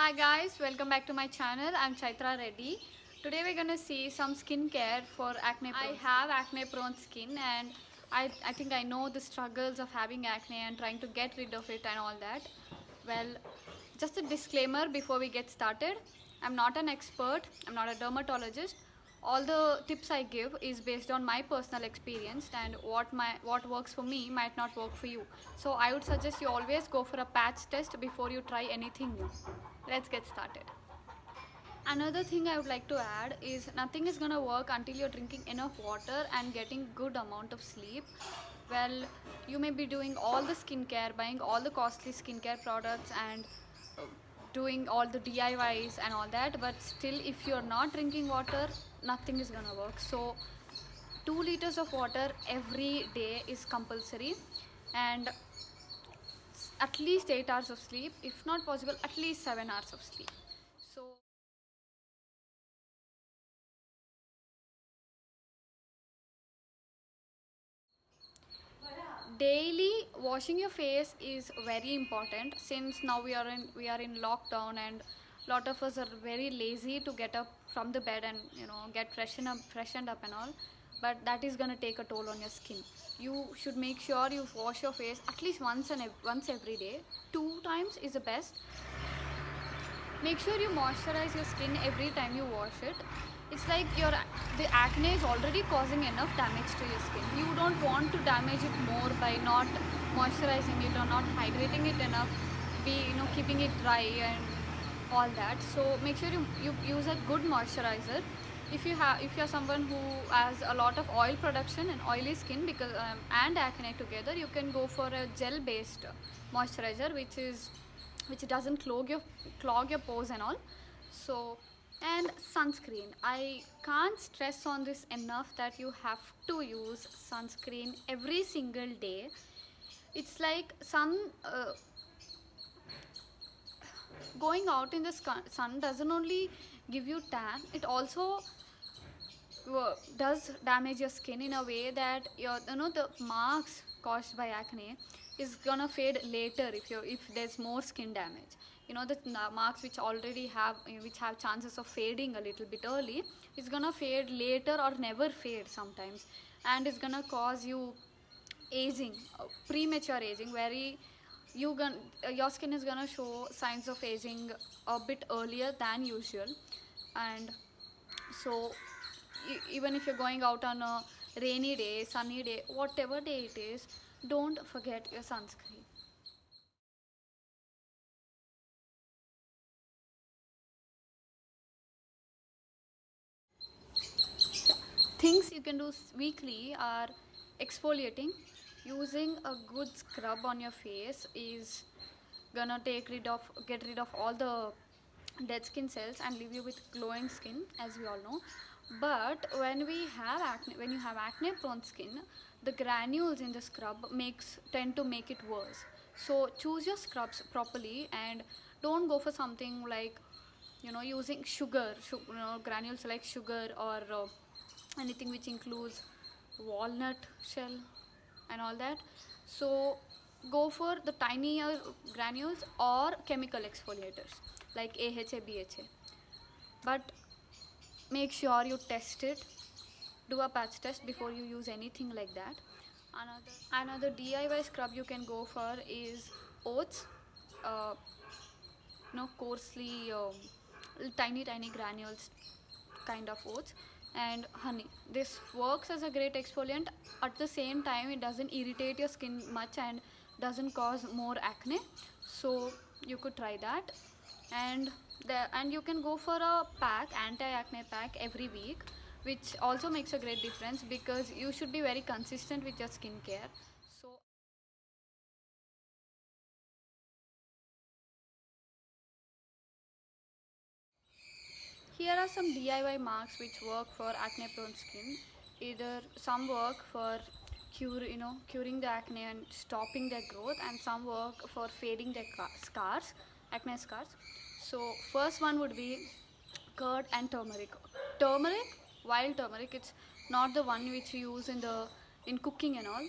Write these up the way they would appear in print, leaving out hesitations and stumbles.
Hi guys, welcome back to my channel. I'm Chaitra Reddy. Today we're gonna see some skincare for acne prone. I have acne prone skin and I think I know the struggles of having acne and trying to get rid of it and all that. Well, just a disclaimer before we get started. I'm not an expert, I'm not a dermatologist. All the tips I give is based on my personal experience, and what works for me might not work for you. So I would suggest you always go for a patch test before you try anything new. Let's get started. Another thing I would like to add is nothing is gonna work until you're drinking enough water and getting good amount of sleep. Well, you may be doing all the skincare, buying all the costly skincare products and uh, doing all the DIYs and all that, but still if you're not drinking water, nothing is gonna work. So 2 liters of water every day is compulsory, and at least 8 hours of sleep, if not possible at least 7 hours of sleep. So daily washing your face is very important, since now we are in lockdown and lot of us are very lazy to get up from the bed and get freshened up and all, but that is going to take a toll on your skin. You should make sure you wash your face at least once every day. 2 times is the best. Make sure you moisturize your skin every time you wash it. It's like the acne is already causing enough damage to your skin. You don't want to damage it more by not moisturizing it or not hydrating it enough, keeping it dry and all that. So make sure you use a good moisturizer. If you're someone who has a lot of oil production and oily skin because and acne together, you can go for a gel based moisturizer, which doesn't clog your pores and all. So, and sunscreen, I can't stress on this enough that you have to use sunscreen every single day. It's like going out in the sun doesn't only give you tan, it also does damage your skin in a way that the marks caused by acne is gonna fade later if there's more skin damage. The marks which have chances of fading a little bit early is gonna fade later or never fade sometimes, and it's gonna cause you aging, premature aging, very your skin is gonna show signs of aging a bit earlier than usual. And so even if you're going out on a rainy day, sunny day, whatever day it is, don't forget your sunscreen. Things you can do weekly are exfoliating. Using a good scrub on your face is gonna get rid of all the dead skin cells and leave you with glowing skin, as we all know. But when you have acne prone skin, the granules in the scrub makes tend to make it worse. So choose your scrubs properly and don't go for something like using granules like sugar or anything which includes walnut shell and all that. So go for the tinier granules or chemical exfoliators like AHA, BHA. But make sure you test it. Do a patch test before you use anything like that. Another DIY scrub you can go for is oats. Uh, Coarsely tiny granules kind of oats and honey. This works as a great exfoliant. At the same time, it doesn't irritate your skin much and doesn't cause more acne. So you could try that. And you can go for a anti-acne pack every week, which also makes a great difference because you should be very consistent with your skincare. So here are some DIY marks which work for acne prone skin. Either some work for curing the acne and stopping their growth, and some work for fading their scars, acne scars. So first one would be curd and turmeric. Turmeric, wild turmeric, it's not the one which you use in cooking and all.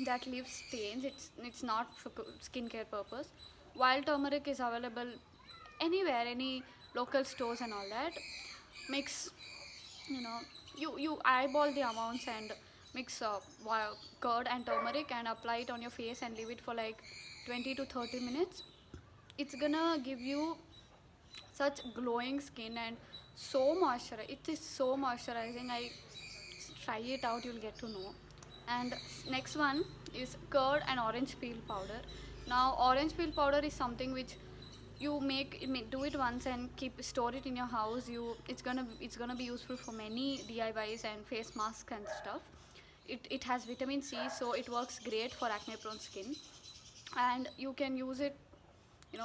That leaves stains. It's not for skincare purpose. Wild turmeric is available anywhere, any local stores and all that. Mix, you know, you eyeball the amounts and mix curd and turmeric and apply it on your face and leave it for like 20 to 30 minutes. It's gonna give you such glowing skin and so moisturizing. It is so moisturizing. I try it out, you'll get to know. And next one is curd and orange peel powder. Now orange peel powder is something which you do it once and keep store it in your house. It's gonna be useful for many DIYs and face masks and stuff. It has vitamin C, so it works great for acne prone skin, and you can use it,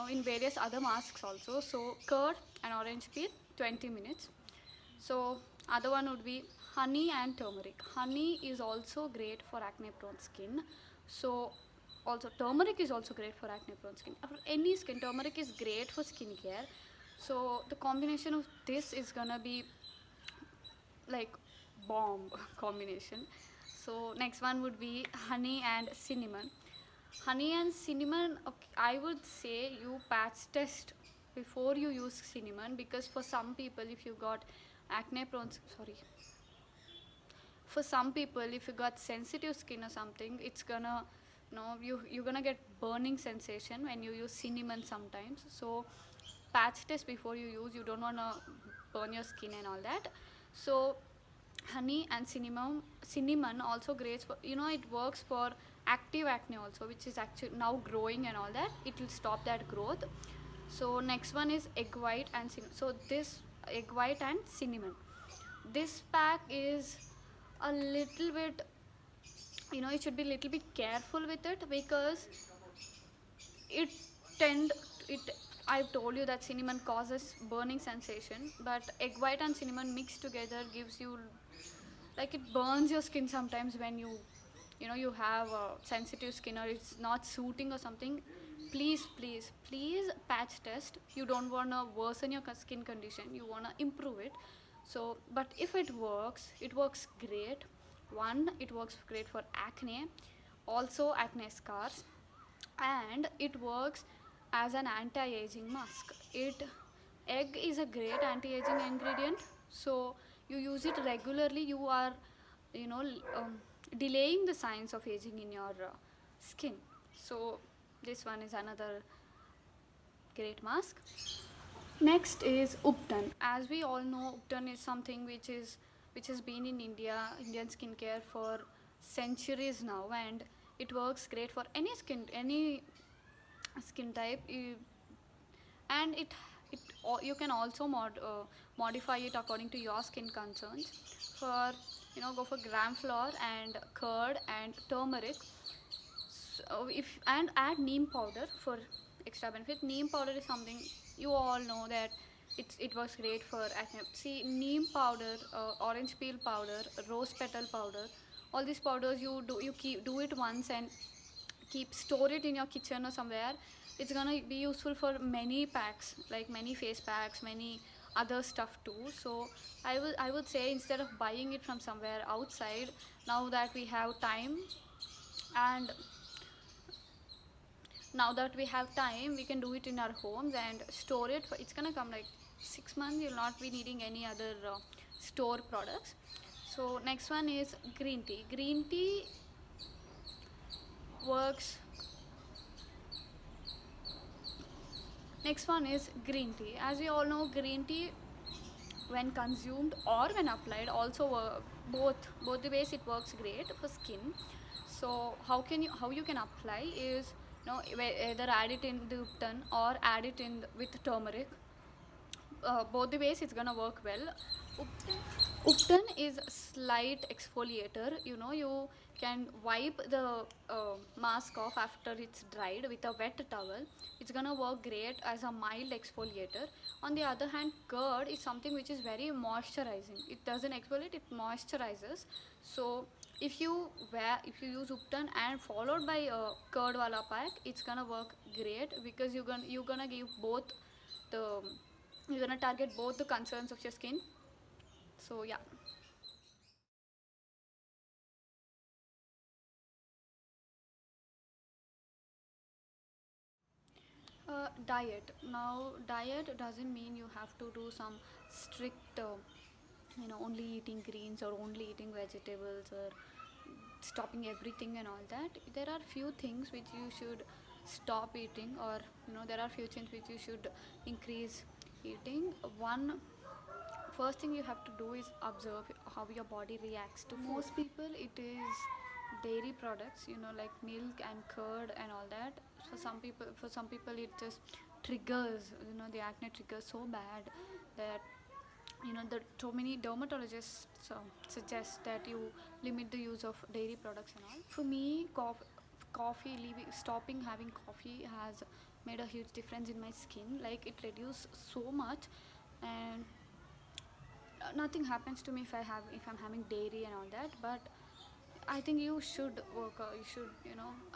in various other masks also. So curd and orange peel, 20 minutes. So other one would be honey and turmeric. Honey is also great for acne prone skin. So also turmeric is also great for acne prone skin. For any skin, turmeric is great for skincare. So the combination of this is gonna be like bomb combination. So next one would be honey and cinnamon. Honey and cinnamon, okay, I would say you patch test before you use cinnamon, because for some people, if you got acne prone, sorry, for some people, if you got sensitive skin or something, it's gonna, you're gonna get burning sensation when you use cinnamon sometimes. So patch test before you use. You don't wanna burn your skin and all that. So honey and cinnamon also great for, it works for active acne also, which is actually now growing and all that. It will stop that growth. So next one is egg white and cinnamon. So this egg white and cinnamon, this pack is a little bit, you should be a little bit careful with it, because it tend it I've told you that cinnamon causes burning sensation, but egg white and cinnamon mixed together gives you, like, it burns your skin sometimes when you have a sensitive skin or it's not suiting or something. Please, please, please patch test. You don't want to worsen your skin condition, you want to improve it. So but if it works great. One, it works great for acne, also acne scars, and it works as an anti-aging mask. Egg is a great anti-aging ingredient. So you use it regularly, you are, you know delaying the signs of aging in your skin. So this one is another great mask. Next is Upton. As we all know, Upton is something which has been in Indian skincare for centuries now, and it works great for any skin type. And you can also modify it according to your skin concerns. For, go for gram flour and curd and turmeric. So if and add neem powder for extra benefit. Neem powder is something you all know that it works great for acne. See, neem powder, orange peel powder, rose petal powder, all these powders, do it once and store it in your kitchen or somewhere. It's gonna be useful for many packs, like many face packs, many other stuff too. So I would say, instead of buying it from somewhere outside, now that we have time, and we can do it in our homes and store it. It's gonna come like 6 months. You'll not be needing any other store products. So next one is green tea. Green tea works. Next one is green tea. As we all know, green tea, when consumed or when applied, also both the ways it works great for skin. So how you can apply is, either add it in the Upton or add it in with turmeric. Both the ways it's gonna work well. Upton is a slight exfoliator. You can wipe the mask off after it's dried with a wet towel. It's gonna work great as a mild exfoliator. On the other hand, curd is something which is very moisturizing. It doesn't exfoliate, it moisturizes. So if you use Upton and followed by a curd wala pack, it's gonna work great, because you're gonna give both the you're gonna target both the concerns of your skin. So yeah. Diet. Now, diet doesn't mean you have to do some strict, only eating greens or only eating vegetables or stopping everything and all that. There are few things which you should stop eating, or there are few things which you should increase eating. One first thing you have to do is observe how your body reacts to food. Most people, it is dairy products, like milk and curd and all that. For some people it just triggers, the acne triggers so bad that the so many dermatologists suggest that you limit the use of dairy products and all. For me, coffee leaving stopping having coffee has made a huge difference in my skin. Like, it reduced so much, and nothing happens to me if I'm having dairy and all that. But I think you should work, you should,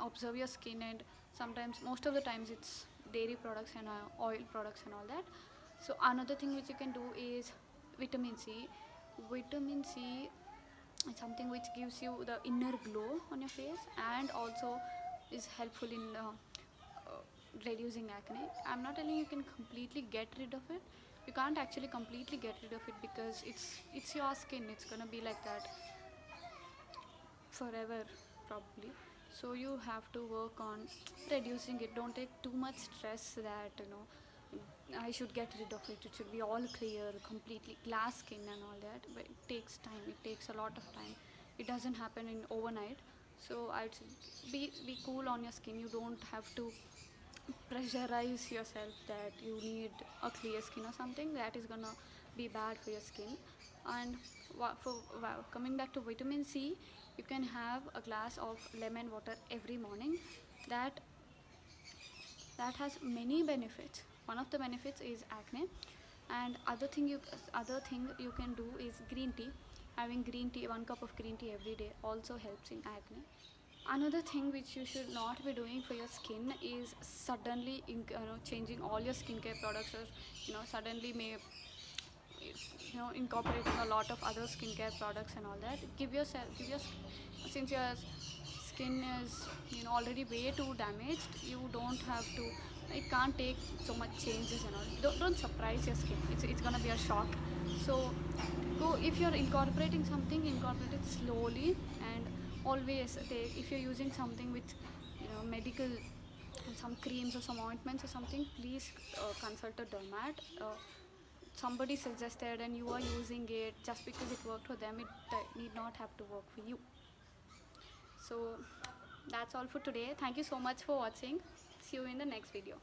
observe your skin, and sometimes, most of the times, it's dairy products and oil products and all that. So another thing which you can do is vitamin C. Vitamin C is something which gives you the inner glow on your face, and also is helpful in reducing acne. I'm not telling you can completely get rid of it. You can't actually completely get rid of it, because it's your skin. It's gonna be like that forever, probably. So you have to work on reducing it. Don't take too much stress that I should get rid of it. It should be all clear, completely glass skin and all that. But it takes time. It takes a lot of time. It doesn't happen in overnight. So I'd say be cool on your skin. You don't have to pressurize yourself that you need a clear skin or something. That is gonna be bad for your skin. And coming back to vitamin C, you can have a glass of lemon water every morning. That that has many benefits. One of the benefits is acne, and other thing you can do is green tea. Having green tea, 1 cup of green tea every day, also helps in acne. Another thing which you should not be doing for your skin is suddenly changing all your skincare products, or suddenly may incorporating a lot of other skincare products and all that. Since your skin is already way too damaged, you don't have to, it can't take so much changes and all. Don't surprise your skin. It's gonna be a shock. So go, if you're incorporating something, incorporate it slowly, and always take, if you're using something with medical, some creams or some ointments or something, please consult a dermat. Somebody suggested and you are using it, just because it worked for them, it need not have to work for you. So that's all for today. Thank you so much for watching. See you in the next video.